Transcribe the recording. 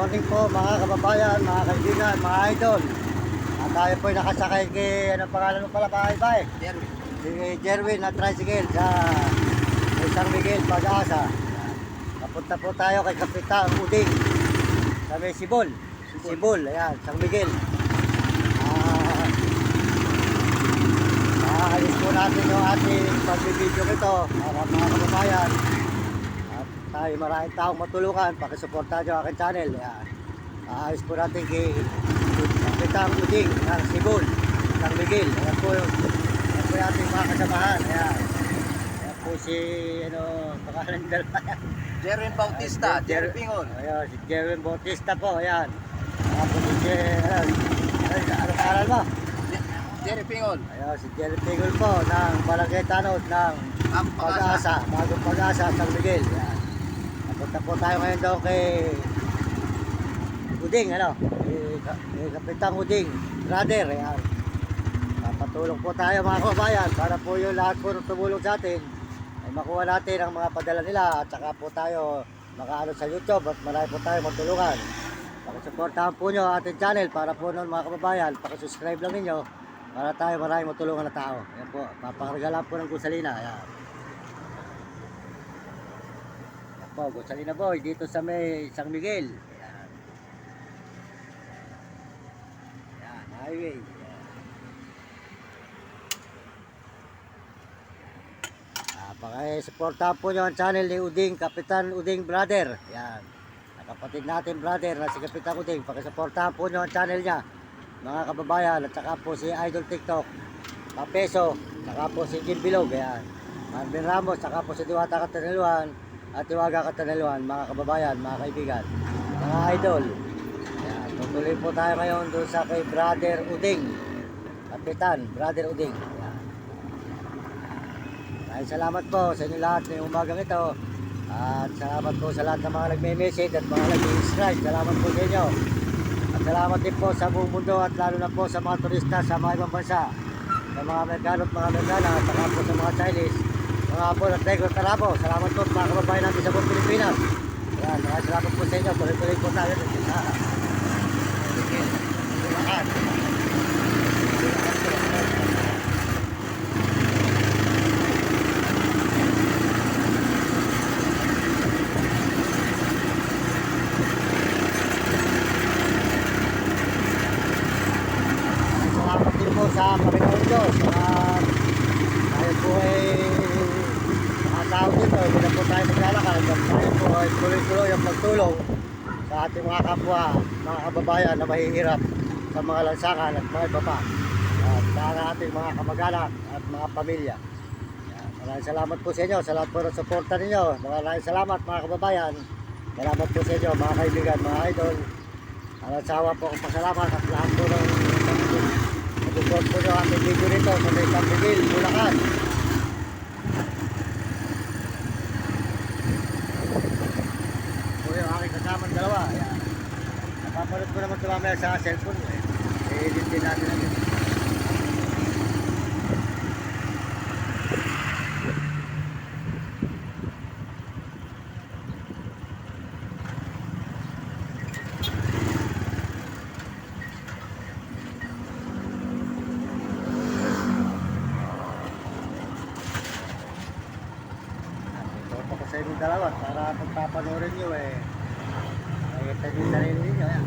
morning po mga kababayan, mga kaibigan, mga idol. At tayo po ay nakasakay kay, anong pangalan mo pala mga iba eh? Jerwin. Si Jerwin na tricycle sa San Miguel, Pag-asa. Papunta po tayo kay Kapitan Uding sa may Sibol. Sibol, ayan, San Miguel. Maalis po natin yung ating pagbibideo nito mga kababayan. At tayo maraming taong matulungan, pakisuporta nyo aking channel. Ayan. Aayos po natin kay Kapitan Uding ng Sibol, San Miguel. Ayan po yung ating mga kasamahan. Ayan. Ayan po si, pangalan nyo dalawa. Jerwin Bautista, Jerry Pingol. Ayan, si Jerwin Bautista po. Ayan. Ayan po si ano pangalan mo? Jerry Pingol. Ayan, si Jerry Pingol po ng Barangay Tanod ng Pag-asa, Bagong Pag-asa, San Miguel. Ayan. Napunta po tayo ngayon daw kay Uding, kay Kapitan Uding, brother. Ayan. Papatulong po tayo mga kababayan para po yung lahat po tumulong sa atin ay makuha natin ang mga padala nila at saka po tayo makaano sa YouTube at marami po tayo matulungan. Pakisuportahan po nyo ating channel para po noon mga kababayan, pakisubscribe lang ninyo para tayo maraming matulungan na tao. Ayan po, papakargalan po ng gusalina. Ayan. Ayan po, gusalina boy dito sa may San Miguel. Ayan. Ayan, highway. Pakisuportahan po nyo ang channel ni Uding, Kapitan Uding Brother. Ayan. Kapatid natin brother na si Kapitan Uding. Pakisuportahan po nyo ang channel niya mga kababayan, at saka po si Idol TikTok Papeso, saka po si Jim Bilog. Ayan. Marvin Ramos, saka po si Diwata Katanaluan at Tiwaga Katanaluan, mga kababayan, mga kaibigan, mga idol. Ayan. Tutuloy po tayo ngayon doon sa kay Brother Uding, Kapitan Brother Uding. Maraming salamat po sa inyo lahat ngayong umagang ito. At salamat po sa lahat ng mga nagme-message at mga nag-subscribe. Salamat po sa inyo. At salamat din po sa buong mundo at lalo na po sa mga turista sa mga ibang bansa. Sa mga Amerikano at mga Amerikana at saka po sa mga Chinese, mga Hapon at Negro Tarabo. Salamat po mga kababayan natin sa buong Pilipinas. Ayan, maraming salamat po sa inyo. Tuloy-tuloy po tayo. Sa Panginoon Diyos at tayo po ay nakatao dito, hindi na po tayo maglalakad at tayo po ay tuloy-tuloy ang pagtulong sa ating mga kapwa, mga kababayan na mahihirap sa mga lansangan at mga iba pa at sa ating mga kamag-anak at mga pamilya. Maraming salamat po sa inyo sa lahat po ng suporta ninyo. Maraming salamat mga kababayan, salamat po sa inyo mga kaibigan, mga idol. Sawa po akong pasalamat at lahat po ng support po nyo ating video nito sa may San Miguel, Bulacan. Po yung aking kasamang dalawa. Ayan. Napapanood ko naman ito mamaya sa cellphone mo eh. I-edit din natin natin. Sa inyong dalawa para pagpapanoorin nyo nakikita nyo yung sarili ninyo. Ayan.